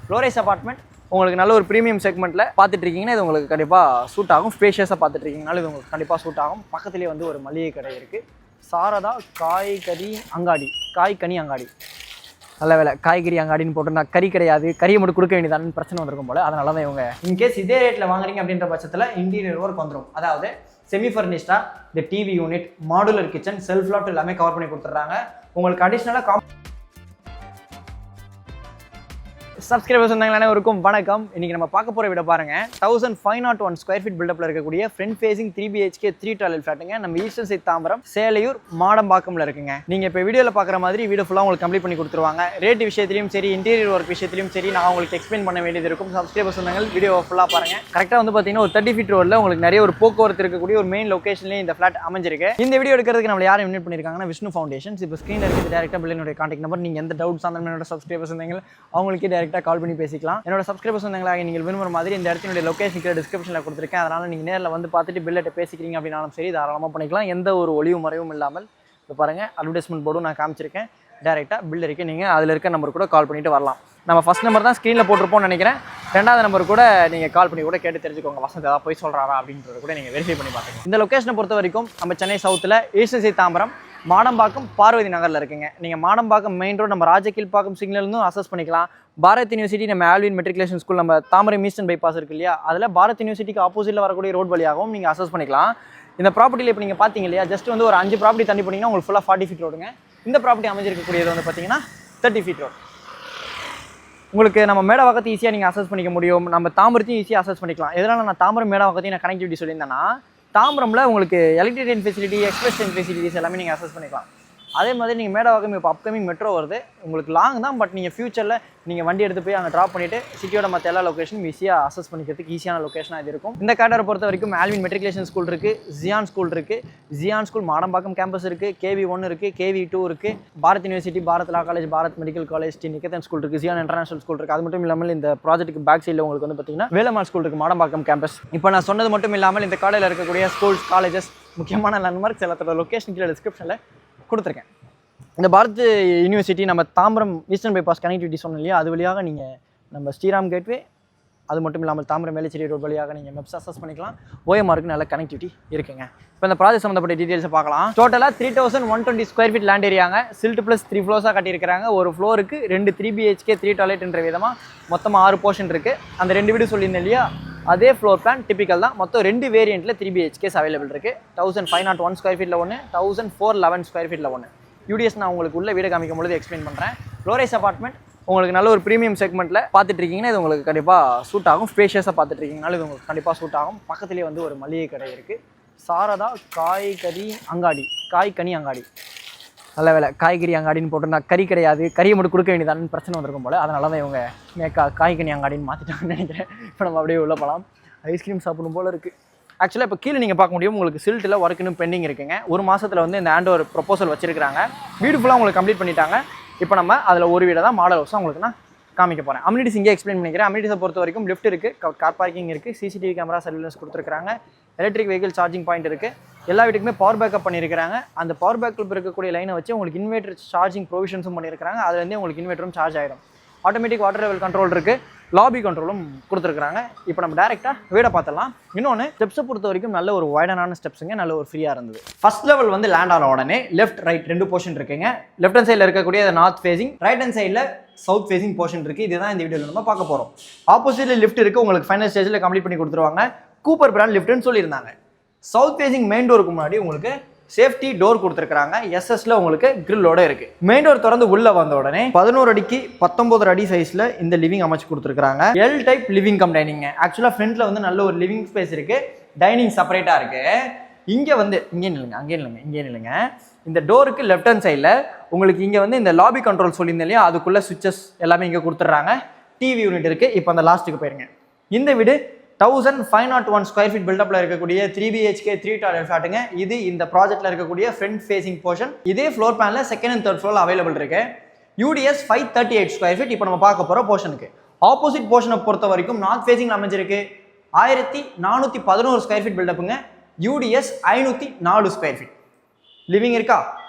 ஃப்ளோரைஸ் apartment உங்களுக்கு நல்ல ஒரு ப்ரீமியம் செக்மெண்ட்டில் பார்த்துட்டு இருக்கீங்கன்னா இது உங்களுக்கு கண்டிப்பாக சூட் ஆகும். ஸ்பேஷியஸாக பார்த்துட்டு இருக்கீங்கனாலும் இது உங்களுக்கு கண்டிப்பாக சூட் ஆகும். பக்கத்துலேயே வந்து ஒரு மளிகை கடை இருக்குது. சாரதா காய்கறி அங்காடி. நல்ல வேலை காய்கறி அங்காடின்னு போட்டு கறி கிடையாது, கறியை மட்டும் கொடுக்க வேண்டியதானு பிரச்சனை வந்திருக்கும் போல. அதனால தான் இவங்க இன்கேஸ் இதே ரேட்டில் வாங்குறீங்க அப்படின்ற பட்சத்தில் இன்டீரியர் ஒர்க் வந்துடும். அதாவது செமி ஃபர்னிஷ்டாக இந்த TV unit, modular kitchen, self loft எல்லாமே கவர் பண்ணி கொடுத்துட்றாங்க. உங்களுக்கு அடிஷ்னலாக சப்ஸ்கிரைபர்ஸ் வந்தாங்களே இருக்கும் வணக்கம். இன்னைக்கு நம்ம பார்க்க போகிற விட பாருங்க 1501 ஸ்கொயர் ஃபீட் பில்டப்பில் இருக்கக்கூடிய ஃப்ரண்ட் ஃபேசிங் 3 BHK 3 டாய்லெட் ஃபிளாட்டுங்க. நம்ம ஈஸ்டர்ன் சைட் தாம்பரம் சேலையூர் மாடம்பாக்கம்ல இருக்குங்க. நீங்க இப்போ வீடியோவில் பார்க்குற மாதிரி வீடியோ ஃபுல்லாக உங்களுக்கு கம்ப்ளீட் பண்ணி கொடுத்துருவாங்க. ரேட் விஷயத்திலையும் சரி, இன்டீரியர் ஒர்க் விஷயத்திலையும் சரி நான் உங்களுக்கு எக்ஸ்பிளைன் பண்ண வேண்டியது இருக்கும். சப்ஸ்கிரைபர்ஸ் வந்தாங்க வீடியோ ஃபுல்லாக பாருங்க. கரெக்டாக வந்து பார்த்தீங்கன்னா ஒரு 30 ஃபீட் ரோடில் உங்களுக்கு நிறைய ஒரு போக்குவரத்து இருக்கக்கூடிய ஒரு மெயின் லொகேஷன்லேயே இந்த ஃபிளாட் அமைஞ்சிருக்கு. இந்த வீடியோ எடுக்கிறதுக்கு நம்ம யாரும் இன்வைட் பண்ணியிருக்காங்கன்னா விஷ்ணு ஃபவுண்டேஷன்ஸ். இப்போ ஸ்க்ரீனில் இருக்குது டேரெக்டாக பில்லினுடைய கான்டாக்ட் நம்பர். நீங்கள் எந்த டவுட்ஸ் அந்த என்னோட சப்ஸ்கிரைபர்ஸ் வந்தாங்க அவங்களுக்கே டேரெக்டாக கால் பண்ணி பேசிக்கலாம். என்னோட சப்ஸ்கிரைபர்ஸ் வந்தாங்களாக நீங்கள் விரும்புகிற மாதிரி இந்த இடத்தினுடைய லொகேஷன் டிஸ்கிரிப்ஷனில் கொடுத்துருக்கேன். அதனால் நீங்கள் நேரில் வந்து பார்த்துட்டு பில்லிட்ட பேசிக்கிறீங்க அப்படின்னாலும் சரி தாராளமாக பண்ணிக்கலாம். எந்த ஒரு ஒளிவு மறைவும் இல்லாமல். இப்போ பாருங்கள் அட்வர்டைஸ்மெண்ட் போர்டும் நான் காமிச்சிருக்கேன். டேரெக்டாக பில் இருக்கே, நீங்கள் அதில் இருக்க நம்பர் கூட கால் பண்ணிட்டு வரலாம். நம்ம ஃபஸ்ட் நம்பர் தான் ஸ்க்ரீனில் போட்டிருப்போம்னு நினைக்கிறேன். ரெண்டாவது நம்பர் கூட நீங்கள் கால் பண்ணி கூட கேட்டு தெரிஞ்சுக்கோங்க. வசந்த் ஏதாவது போய் சொல்கிறாரா அப்படின்றத கூட நீங்கள் வெரிஃபை பண்ணி பார்த்துங்க. இந்த லொக்கேஷனை பொறுத்த வரைக்கும் நம்ம சென்னை சவுத்தில் ஈஸ்டர்ன் சைட் தாம்பரம் மாடம்பாக்கம் பார்வதி நகரில் இருக்குங்க. நீங்கள் மாடம்பாக்கம் மெயின் ரோடு நம்ம ராஜகீழ்பாக்கம் சிக்னல்னு அசஸ் பண்ணிக்கலாம். பாரத் யூனிவர்சிட்டி நம்ம ஆல்வின் மெட்ரிகுலேஷன் ஸ்கூல் நம்ம தாமரை ஈஸ்டர்ன் பைபாஸ் இருக்கு இல்லையா, அதில் பாரத் யூனிவர்சிட்டிக்கு ஆப்போசிட்டில் வரக்கூடிய ரோட் வழியாகவும் நீங்கள் அசஸ் பண்ணிக்கலாம். இந்த ப்ராப்பர்ட்டியில் இப்போ நீங்கள் பார்த்தீங்க இல்லையா, ஜஸ்ட் வந்து ஒரு 5 ப்ராப்பர்ட்டி தண்ணி பண்ணிங்கன்னா உங்களுக்கு ஃபுல்லாக 40 ஃபீட் ரோடுங்க. இந்த ப்ராப்பர்ட்டி அமைஞ்சிருக்கக்கூடியது வந்து பார்த்தீங்கன்னா 30 ஃபீட் ரோடு. உங்களுக்கு நம்ம மேடவாக்கத்தை ஈஸியாக நீங்கள் அசஸ் பண்ணிக்க முடியும். நம்ம தாம்பரத்தையும் ஈஸியாக அசஸ் பண்ணிக்கலாம். எதனால் நான் தாம்பரம் மேடவாக்கத்தையும் நான் கனெக்டிவிட்டி சொல்லியிருந்தேன்னா, தாம்பரமில் உங்களுக்கு electric train facility, express train facilities எல்லாமே நீங்கள் அசஸ் பண்ணிக்கலாம். அதே மாதிரி நீங்கள் மேடவாக்கம் இப்போ அப்கமிங் மெட்ரோ வருது. உங்களுக்கு லாங் தான், பட் நீங்கள் ஃபியூச்சரில் நீங்கள் வண்டி எடுத்து போய் அங்கே ட்ராப் பண்ணிவிட்டு சிட்டியோட மற்ற எல்லா லொக்கேஷனும் ஈஸியாக அசஸ் பண்ணிக்கிறதுக்கு ஈஸியான லொக்கேஷனாக இது இருக்கும். இந்த கார்டரை பொறுத்த வரைக்கும் ஆல்வின் மெட்ரிகுலேஷன் ஸ்கூல் இருக்குது, ஜியான் ஸ்கூல் இருக்குது, ஜியான் ஸ்கூல் மாடம்பாக்கம் கேம்பஸ் இருக்குது, KV1 இருக்குது, KV2 இருக்குது, Bharat university, Bharat law college, Bharat medical college, D Niketan school இருக்குது, ஜியான் இன்டர்நேஷனல் ஸ்கூல் இருக்குது. அது மட்டும் இல்லாமல் இந்த ப்ராஜெக்ட்டுக்கு பேக் சைடில் உங்களுக்கு வந்து பார்த்தீங்கன்னா வேலம்மாள் ஸ்கூல் இருக்குது, மாடம்பாக்கம் கேம்பஸ். இப்போ நான் சொன்னது மட்டும் இல்லாமல் இந்த காலேஜில் இருக்கக்கூடிய ஸ்கூல்ஸ், காலேஜஸ், முக்கியமான லேண்ட்மார்க்ஸ் எல்லாத்தோட லொக்கேஷன் கீழே டிஸ்கிரிப்ஷனில் கொடுத்துருக்கேன். இந்த பாரத் யூனிவர்சிட்டி நம்ம தாம்பரம் ஈஸ்டர்ன் பைபாஸ் கனெக்டிவிட்டி சொன்னோம் இல்லையா, அது வழியாக நீங்கள் நம்ம ஸ்ரீராம் கேட்வே, அது மட்டும் இல்லாமல் தாம்பரம் மேலேச்சேரி ரோட் வழியாக நீங்கள் மேப்ஸ் அசஸ் பண்ணிக்கலாம். OMRக்கு நல்ல கனெக்டிவிட்டி இருக்குங்க. இப்போ இந்த ப்ராஜெக்ட் சம்மந்தப்பட்ட டீட்டெயில்ஸை பார்க்கலாம். டோட்டலாக 3120 ஸ்கொயர் ஃபீட் லேண்ட் ஏரியாங்க. சில்ட் ப்ளஸ் 3 ஃப்ளோர்ஸாக கட்டியிருக்கிறாங்க. ஒரு ஃப்ளோருக்கு 2 3 BHK 3 டாய்லெட்ன்ற விதமாக மொத்தமாக 6 போர்ஷன் இருக்குது. அந்த 2 வீடு சொல்லியிருந்தேன் இல்லையா, அதே ஃப்ளோர் பிளான் டிப்பிக்கல் தான். மொத்தம் 2 வேரியண்ட்டில் 3 BHKs அவைலபிள் இருக்குது. 1501 ஸ்கொயர் ஃபீட்டில் ஒன்று, 1411 ஸ்கொயர் ஃபீட்டில் ஒன்று. UDS நான் உங்களுக்கு உள்ள வீடு காமிக்கும் பொழுது எக்ஸ்பிளைன் பண்ணுறேன். ஃப்ளோரைஸ் அபார்ட்மெண்ட் உங்களுக்கு நல்ல ஒரு ப்ரீமியம் செக்மெண்ட்டில் பார்த்துட்டு இருக்கீங்கன்னா இது உங்களுக்கு கண்டிப்பாக சூட் ஆகும். ஸ்பேஷியஸாக பார்த்துட்டு இருக்கீங்கனாலும் இது உங்களுக்கு கண்டிப்பாக சூட் ஆகும். பக்கத்துலேயே வந்து ஒரு மளிகை கடை இருக்குது. சாரதா காய்கறி அங்காடி. நல்ல வேலை காய்கறி அங்காடின்னு போட்டு கறி கிடையாது, கறியை மட்டும் கொடுக்க வேண்டியதானு பிரச்சனை வந்திருக்கும் போல். அதனால தான் இவங்க காய்கறி அங்காடின்னு மாற்றிட்டாங்கன்னு நினைக்கிறேன். இப்போ நம்ம அப்படியே உள்ளே போகலாம். ஐஸ்கிரீம் சாப்பிடும் போல் இருக்குது. ஆக்சுவலாக இப்போ கீழே நீங்கள் பார்க்க முடியும் உங்களுக்கு சில்ட்டில் ஒர்க் இன்னும் பெண்டிங் இருக்குங்க. ஒரு மாதத்தில் வந்து இந்த ஹேண்ட் ஓவர் ப்ரொபோசல் வச்சிருக்காங்க. வீடு ஃபுல்லாக உங்களுக்கு கம்ப்ளீட் பண்ணிட்டாங்க. இப்போ நம்ம அதில் ஒரு வீடை தான் மாடல் ஹவுஸாக உங்களுக்கு நான் காமிக்க போகிறேன். அம்யூனிட்டிஸ் இங்கே எக்ஸ்பிளைன் பண்ணிக்கிறேன். அம்யூனிட்டிஸை பொறுத்த வரைக்கும் லிஃப்ட் இருக்குது, கார் பார்க்கிங் இருக்குது, CCTV கேமரா சர்வீலன்ஸ் கொடுத்துருக்காங்க, எலக்ட்ரிக் வெஹிக்கிள் சார்ஜிங் பாயிண்ட் இருக்குது. எல்லா வீட்டுக்குமே பவர் பேக்கப் பண்ணியிருக்காங்க. அந்த பவர் பேக்கப் இருக்கக்கூடிய லைனை வச்சு உங்களுக்கு இன்வெர்டர் சார்ஜிங் ப்ரொவிஷன்ஸும் பண்ணியிருக்காங்க. அதுலேருந்தே உங்களுக்கு இன்வெர்டரும் சார்ஜ் ஆகிடும். ஆட்டோமேட்டிக் வாட்டர் லெவல் கண்ட்ரோல் இருக்குது, லாபி கண்ட்ரோலும் கொடுத்துருக்காங்க. இப்போ நம்ம டேரெக்டாக வீடை பார்த்துடலாம். இன்னொன்று ஸ்டெப்ஸை பொறுத்த வரைக்கும் நல்ல ஒரு வைடனான ஸ்டெப்ஸுங்க, நல்ல ஒரு ஃப்ரீயாக இருந்தது. ஃபர்ஸ்ட் லெவல் வந்து லேண்ட் ஆன உடனே லெஃப்ட் ரைட் 2 போர்ஷன் இருக்குங்க. லெஃப்ட் ஹேண்ட் சைடில் இருக்கக்கூடிய நார்த் ஃபேசிங், ரைட் ஹேண்ட் சைடில் சவுத் ஃபேசிங் போர்ஷன் இருக்குது. இதுதான் இந்த வீடியோவில் நம்ம பார்க்க போகிறோம். ஆப்போசிட்டில் லிஃப்ட் இருக்குது, உங்களுக்கு ஃபைனல் ஸ்டேஜில் கம்ப்ளீட் பண்ணி கொடுத்துருவாங்க. கூப்பர் பிராண்ட் லிஃப்ட்னு சொல்லியிருந்தாங்க. சவுத் ஃபேசிங் மெயின் டோருக்கு முன்னாடி உங்களுக்கு சேஃப்டி டோர் கொடுத்துருக்காங்க. SSல உங்களுக்கு கிரில்லோட இருக்கு. மெயின் டோர் திறந்து உள்ள வந்த உடனே 11 அடிக்கு 19 அடி சைஸ்ல இந்த லிவிங் அமைச்சு கொடுத்துருக்காங்க. L type living come dining. ஆக்சுவலா ஃப்ரண்ட்ல வந்து நல்ல ஒரு லிவிங் ஸ்பேஸ் இருக்கு, டைனிங் செப்பரேட்டா இருக்கு. இங்க வந்து இங்கே நில்லுங்க. இந்த டோருக்கு லெஃப்ட் ஹேண்ட் சைடில் உங்களுக்கு இங்கே வந்து இந்த லாபி கண்ட்ரோல் சொல்லியிருந்தேன் இல்லையா, அதுக்குள்ள சுவிச்சஸ் எல்லாமே இங்கே கொடுத்துட்றாங்க. டிவி யூனிட் இருக்கு. இப்போ அந்த லாஸ்ட்டுக்கு போயிருங்க. இந்த வீடு 1501 ஸ்கொயர் ஃபீட் பில்டப்பில் இருக்கக்கூடிய 3 BHK 3 டாய்லெட் ஃபிளாட்டுங்க. இது இந்த ப்ராஜெக்ட்டில் இருக்கக்கூடிய ஃப்ரண்ட் ஃபேசிங் போர்ஷன். இதே ஃப்ளோர் பிளானில் second and third floor available இருக்கு. UDS 538 square feet. இப்போ நம்ம பார்க்க போகிற போர்ஷனுக்கு ஆப்போசிட் போர்ஷனை பொறுத்த வரைக்கும் நார்த் ஃபேசிங்கில் அமைஞ்சிருக்கு. 1411 ஸ்கொயர் ஃபீட் பில்டப்புங்க. UDS 504 square feet. லிவிங் இருக்கா,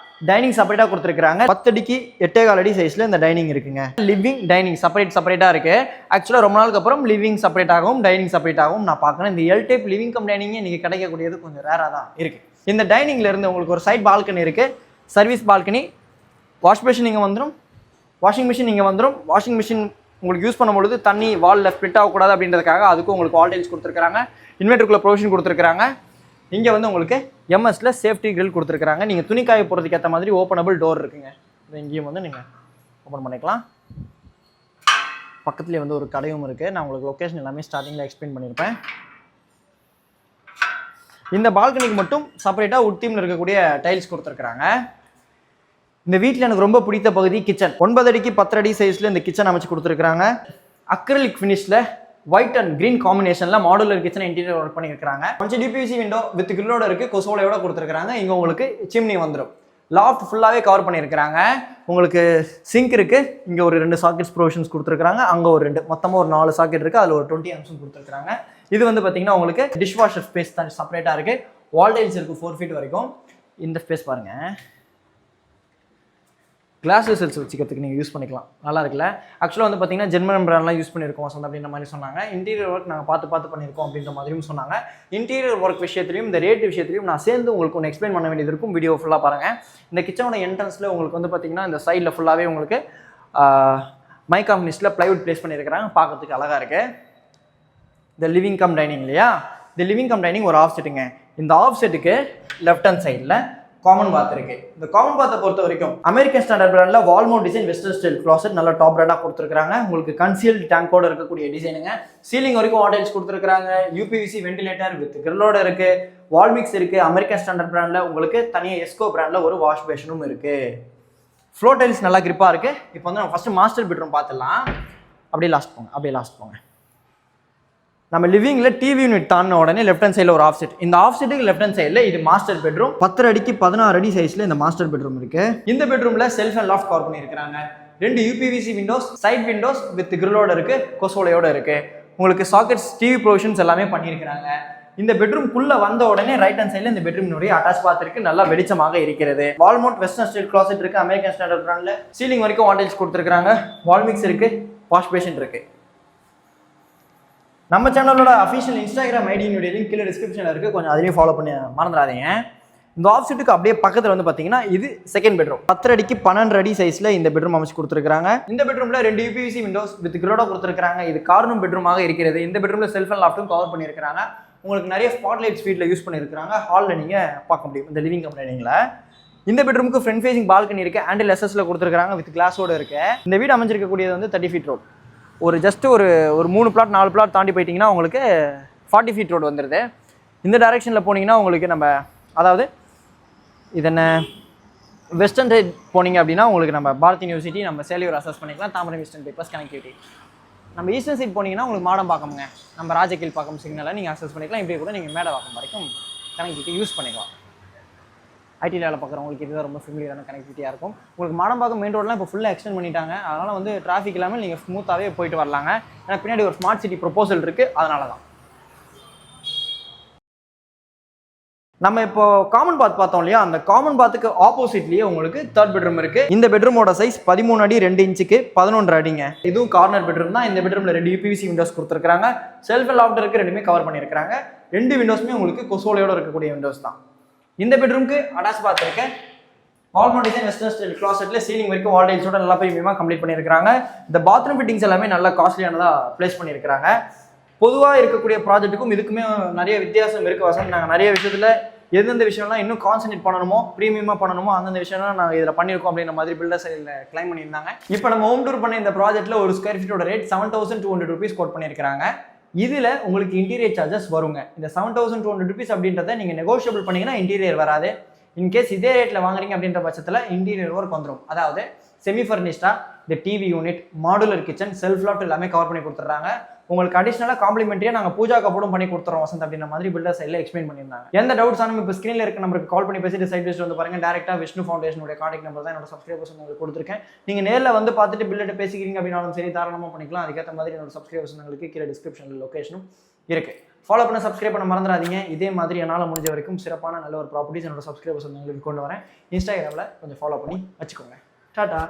டைனிங் செப்பரேட்டாக கொடுத்துருக்காங்க. 10 அடிக்கு 8.25 அடி சைஸில் இந்த டைனிங் இருக்குங்க. லிவிங் டைனிங் செப்பரேட்டாக இருக்குது. ஆக்சுவலாக ரொம்ப நாளுக்கு அப்புறம் லிவிங் செப்பரேட்டாகவும் டைனிங் செப்பரேட்டாகவும் நான் பார்க்குறேன். இந்த எல் டைப் லிவிங் கம் டைனிங்கே இன்றைக்கி கிடைக்கக்கூடியது கொஞ்சம் ரேராக தான் இருக்குது. இந்த டைனிங்கில் இருந்து உங்களுக்கு ஒரு சைட் பால்கனி இருக்குது, சர்வீஸ் பால்கனி, வாஷ் பேஷன் இங்கே வந்துடும், வாஷிங் மிஷின் இங்கே வந்துடும். வாஷிங் மிஷின் உங்களுக்கு யூஸ் பண்ணும்பொழுது தண்ணி வாலில் ஸ்ப்ளிட் ஆகக்கூடாது அப்படின்றதுக்காக அதுக்கும் உங்களுக்கு வால் டைல்ஸ் கொடுத்துருக்காங்க. இன்வெர்ட்டருக்குள்ள ப்ரொவிஷன் கொடுத்துருக்காங்க. இங்கே வந்து உங்களுக்கு எம்எஸ்ல சேஃப்டி கிரில் கொடுத்துருக்காங்க. நீங்கள் துணி காய போகிறதுக்கு ஏற்ற மாதிரி ஓப்பனபிள் டோர் இருக்குங்க. இங்கேயும் வந்து நீங்கள் ஓப்பன் பண்ணிக்கலாம். பக்கத்துலேயே வந்து ஒரு கடையும் இருக்குது. நான் உங்களுக்கு லொக்கேஷன் எல்லாமே ஸ்டார்டிங்கில் எக்ஸ்பிளைன் பண்ணியிருப்பேன். இந்த பால்கனிக்கு மட்டும் செப்பரேட்டாக உட் தீமில் இருக்கக்கூடிய டைல்ஸ் கொடுத்துருக்காங்க. இந்த வீட்டில் எனக்கு ரொம்ப பிடித்த பகுதி கிச்சன். 9 அடிக்கு 10 அடி சைஸில் இந்த கிச்சன் அமைச்சு கொடுத்துருக்காங்க. அக்ரிலிக் ஃபினிஷில் ஒயிட் அண்ட் கிரீன் காம்பினேஷனில் மாடுலர் கிச்சன் இன்டீரியர் ஒர்க் பண்ணியிருக்காங்க. கொஞ்சம் டிபிசி விண்டோ வித் கிரில்லோட இருக்குது, கொசோலையோட கொடுத்துருக்காங்க. இங்கே உங்களுக்கு சிம்னி வந்துடும். லாஃப்ட் ஃபுல்லாகவே கவர் பண்ணியிருக்கிறாங்க. உங்களுக்கு சிங்க் இருக்குது. இங்கே ஒரு 2 சாக்கெட்ஸ் ப்ரொவிஷன்ஸ் கொடுத்துருக்காங்க. அங்கே ஒரு 2, மொத்தமாக ஒரு 4 சாக்கெட் இருக்குது. அதில் ஒரு 20 amps கொடுத்துருக்காங்க. இது வந்து பார்த்தீங்கன்னா உங்களுக்கு டிஷ் வாஷர் ஸ்பேஸ் தான் செப்பரேட்டாக இருக்குது. வால் டைல்ஸ் இருக்குது 4 feet வரைக்கும். இந்த ஸ்பேஸ் பாருங்கள், கிளாஸ் வெசல்ஸ் வச்சுக்கிறதுக்கு நீங்கள் யூஸ் பண்ணிக்கலாம். நல்லா இருக்குல்ல. ஆக்சுவலாக வந்து பார்த்தீங்கன்னா ஜெர்மன் பிராண்ட்லாம் யூஸ் பண்ணியிருக்கோம் சொந்த அப்படின்ற மாதிரி சொன்னாங்க. இன்டீரியர் ஒர்க் நாங்கள் பார்த்து பண்ணியிருக்கோம் அப்படின்ற மாதிரியும் சொன்னாங்க. இன்டீரியர் ஒர்க் விஷயத்துலையும் இந்த ரேட் விஷயத்துலையும் நான் சேர்ந்து உங்களுக்கு ஒன்று எக்ஸ்பிளைன் பண்ண வேண்டியது இருக்கும். வீடியோ ஃபுல்லாக பாருங்கள். இந்த கிச்சனோட என்ட்ரன்ஸில் உங்களுக்கு வந்து பார்த்தீங்கன்னா இந்த சைடில் ஃபுல்லாகவே உங்களுக்கு மைக்கா ஃபினிஷில் ப்ளைவுட் ப்ளேஸ் பண்ணியிருக்கிறாங்க. பார்க்கறதுக்கு அழகாக இருக்குது. இந்த லிவிங் கம் டைனிங் இல்லையா, இந்த லிவிங் கம் டைனிங் ஒரு ஆஃப் செட்டுங்க. இந்த ஆஃப் செட்டுக்கு லெஃப்ட் ஹேண்ட் சைடில் காமன் பாத் இருக்கு. இந்த காமன் பாத்தை பொறுத்த வரைக்கும் அமெரிக்கன் ஸ்டாண்டர்ட் பிராண்ட்ல wall mount design western style closet நல்ல டாப் பிராண்டா கொடுத்துருக்காங்க. உங்களுக்கு கன்சீல்டு டேங்கோட இருக்கக்கூடிய டிசைனுங்க. சீலிங் வரைக்கும் வாட்டேஜ் கொடுத்துருக்காங்க. யூபிவிசி வென்டிலேட்டர் வித் கிரில்லோட இருக்கு. வால் மிக்ஸ் இருக்கு. அமெரிக்கன் ஸ்டாண்டர்ட் பிராண்ட்ல உங்களுக்கு தனியாக எஸ்கோ பிராண்ட்ல ஒரு வாஷ் பேஷனும் இருக்கு. ஃப்ளோர் டைல்ஸ் நல்லா கிரிப்பா இருக்கு. இப்போ வந்து நம்ம ஃபர்ஸ்ட் மாஸ்டர் பெட்ரூம் பார்த்துடலாம். அப்படியே லாஸ்ட் போங்க. நம்ம லிவிங்கில் டிவி யூனிட் தாண்டின உடனே லெஃப்ட் ஹேண்ட் சைடில் ஒரு ஆஃப் செட். இந்த ஆஃப் செட்டுக்கு லெஃப்ட் ஹேண்ட் சைடில் இது மாஸ்டர் பெட்ரூம். 10 அடிக்கு 16 அடி சைஸில் இந்த மாஸ்டர் பெட்ரூம் இருக்கு. இந்த பெட்ரூமில் செல்ஃப் அண்ட் லாஃப்ட் கவர் பண்ணியிருக்காங்க. 2 UPVC windows, side windows with கிரில்லோட இருக்கு, கொசோலையோட இருக்கு. உங்களுக்கு சாக்கெட்ஸ், டிவி ப்ரொவிஷன்ஸ் எல்லாமே பண்ணியிருக்காங்க. இந்த பெட்ரூம்குள்ள வந்த உடனே ரைட் ஹேண்ட் சைடில் இந்த பெட்ரூமினுடைய அட்டாச் பாத் இருக்கு. நல்லா வெளிச்சமாக இருக்கிறது. வால்மோட் வெஸ்டர்ன் ஸ்டைல் க்ளாசெட் இருக்கு. அமெரிக்கன் ஸ்டாண்டர்ட் பிராண்ட்ல சீலிங் வரைக்கும் வாட்டேஜ் கொடுத்துருக்காங்க. வால் மிக்ஸ் இருக்கு. வாஷ் பேஷன் இருக்கு. நம்ம சேனலோட அஃபிஷியல் இன்ஸ்டாகிராம் ஐடியினுடைய லிங்க் கீழே டிஸ்கிரிப்ஷனில் இருக்குது. கொஞ்சம் அதையும் ஃபாலோ பண்ணி மறந்துடாதீங்க. இந்த ஆஃப் செட்டுக்கு அப்படியே பக்கத்தில் வந்து பார்த்தீங்கன்னா இது செகண்ட் பெட்ரூம். 10 அடிக்கு 12 அடி சைஸில் இந்த பெட்ரூம் அமைச்சு கொடுத்துருக்காங்க. இந்த பெட்ரூமில் 2 யூபிவிசி விண்டோஸ் வித் கிரில்லோட கொடுத்துருக்காங்க. இது கார்னூம் பெட்ரூமாக இருக்கிறது. இந்த பெட்ரூமில் செல்ஃப் அண்ட் லாஃப்ட்டும் கவர் பண்ணியிருக்காங்க. உங்களுக்கு நிறைய ஸ்பாட்லைட்ஸ் வீட்டில் யூஸ் பண்ணியிருக்காங்க. ஹாலில் நீங்கள் பார்க்க முடியும் இந்த லிவிங் கம் டைனிங்கில். இந்த பெட்ரூமுக்கு ஃப்ரண்ட் ஃபேசிங் பால்கனி இருக்குது. ஹேண்டில் எஸ்எஸ்ல கொடுத்துருக்காங்க வித் கிளாஸோடு இருக்குது. இந்த வீடு அமைஞ்சிருக்கக்கூடியது வந்து 30 feet ரோட். ஒரு ஜஸ்ட் ஒரு 3 பிளாட் 4 பிளாட் தாண்டி போயிட்டீங்கன்னா உங்களுக்கு 40 feet ரோடு வந்துடுது. இந்த டைரெக்ஷனில் போனீங்கன்னா உங்களுக்கு நம்ம அதாவது இது என்ன வெஸ்டர்ன் சைட் போனீங்க அப்படின்னா உங்களுக்கு நம்ம பாரத் யூனிவர்சிட்டி நம்ம சேலையூர் அசஸ் பண்ணிக்கலாம். Tambaram western papers connectivity. நம்ம ஈஸ்டர்ன் சைட் போனீங்கன்னா உங்களுக்கு மாடம்பாக்கம்ங்க, நம்ம ராஜகீழ் பாக்கம் சிக்னலை நீங்கள் அசஸ் பண்ணிக்கலாம். இப்படி கூட நீங்கள் மேடவாக்கம் வரைக்கும் கனெக்டிவிட்டி யூஸ் பண்ணிக்கலாம். ஐடியில் வேலை பார்க்குறவங்களுக்கு இதுதான் ரொம்ப ஃபெமிலியரான கனெக்டிவிட்டியாக இருக்கும். உங்களுக்கு மாடம்பாக்கம் மெயின் ரோடெலாம் இப்போ ஃபுல்லாக எக்ஸ்டெண்ட் பண்ணிட்டாங்க. அதனால் வந்து டிராஃபிக் இல்லாமல் நீங்கள் ஸ்மூத்தாகவே போயிட்டு வரலாங்க. ஏன்னா பின்னாடி ஒரு ஸ்மார்ட் சிட்டி ப்ரொபோசல் இருக்குது. அதனால தான் நம்ம இப்போ காமன் பாத் பார்த்தோம் இல்லையா, அந்த காமன் பாத்துக்கு ஆப்போசிட்லேயே உங்களுக்கு தேர்ட் பெட்ரூம் இருக்குது. இந்த பெட்ரூமோட சைஸ் 13 அடி 2 இன்ச்சுக்கு 11 அடிங்க. இதுவும் கார்னர் பெட்ரூம் தான். இந்த பெட்ரூமில் 2 யூபிவிசி விண்டோஸ் கொடுத்துருக்காங்க. செல்ஃப் அண்ட் லாஃப்ட் இருக்கு. 2மே கவர் பண்ணியிருக்காங்க. 2 விண்டோஸுமே உங்களுக்கு கொசோலையோட இருக்கக்கூடிய விண்டோஸ் தான். இந்த பெட்ரூமுக்கு அட்டாச் பாத் இருக்கு. Wall mount design western style க்ளாசெட்ல ceiling வரைக்கும் வால் டைல்ஸோட நல்லா பிரீமியமாக கம்ப்ளீட் பண்ணியிருக்காங்க. இந்த பாத்ரூம் ஃபிட்டிங்ஸ் எல்லாமே நல்லா காஸ்ட்லியானதாக பிளேஸ் பண்ணியிருக்காங்க. பொதுவாக இருக்கக்கூடிய ப்ராஜெக்ட்டுக்கும் இதுக்குமே நிறைய வித்தியாசம் இருக்குது வசந்த். நாங்கள் நிறைய விஷயத்தில் எந்தெந்த விஷயம்லாம் இன்னும் கான்சன்ட்ரேட் பண்ணணுமோ, ப்ரீமியமாக பண்ணணுமோ அந்தந்த விஷயம்லாம் நாங்கள் இதில் பண்ணியிருக்கோம் அப்படின்ற மாதிரி பில்டர் சைடில் கிளைம் பண்ணியிருந்தாங்க. இப்போ நம்ம ஹோம் டூர் பண்ண இந்த ப்ராஜெக்ட்டில் ஒரு ஸ்கொயர் ஃபீட்டோட ரேட் 7,200 rupees கோட் பண்ணியிருக்காங்க. இதில் உங்களுக்கு இன்டீரியர் சார்ஜஸ் வருங்க. இந்த 7,200 rupees அப்படின்றத நீங்கள் நெகோஷியபிள் பண்ணிங்கன்னா இன்டீரியர் வராது. இன்கேஸ் இதே ரேட்டில் வாங்குறீங்க அப்படின்ற பட்சத்தில் இன்டீரியர் ஒர்க் வந்துடும். அதாவது செமி ஃபர்னிஷ்டாக இந்த TV unit, modular kitchen, self loft எல்லாமே கவர் பண்ணி கொடுத்துட்றாங்க. உங்களுக்கு அடிஷனலாக காம்ப்ளிமெண்ட்ரியாக நாங்கள் பூஜா கப்போடும் பண்ணி கொடுத்துறோம் வசந்த் அப்படின்ற மாதிரி பில்டர் சைடில் எக்ஸ்பிளைன் பண்ணியிருந்தாங்க. எந்த டவுட்ஸ் ஆனாலும் இப்போ ஸ்க்ரீனில் இருக்க நம்பருக்கு கால் பண்ணி பேசிட்டு சைட் விசிட் வந்து பாருங்கள். டேரெக்டாக விஷ்ணு ஃபவுண்டேஷனுடைய கான்டாக்ட் நம்பர் தான் என்னோட சப்ஸ்கிரைபர்ஸ் உங்களுக்கு கொடுத்துருக்கேன். நீங்கள் நேரில் வந்து பார்த்துட்டு பில்டர் பேசிக்கிறீங்க அப்படின்னாலும் சரி, தாராளமாக பண்ணிக்கலாம். அதுக்கேற்ற மாதிரி என்னோட சப்ஸ்கிரைபர்ஸ் உங்களுக்கு கீழே டிஸ்கிரிப்ஷனில் லொக்கேஷனும் இருக்குது. ஃபாலோ பண்ண சப்ஸ்கிரைப் பண்ண மறந்துடாதீங்க. இதே மாதிரி என்னால் முடிஞ்ச வரைக்கும் சிறப்பான நல்ல ஒரு ப்ராப்பர்ட்டிஸ் என்னோட சப்ஸ்கிரைபர்ஸ் வந்து உங்களுக்கு கொண்டு வரேன். இன்ஸ்டாகிராமில் கொஞ்சம் ஃபாலோ பண்ணி வச்சுக்கோங்க. டாடா.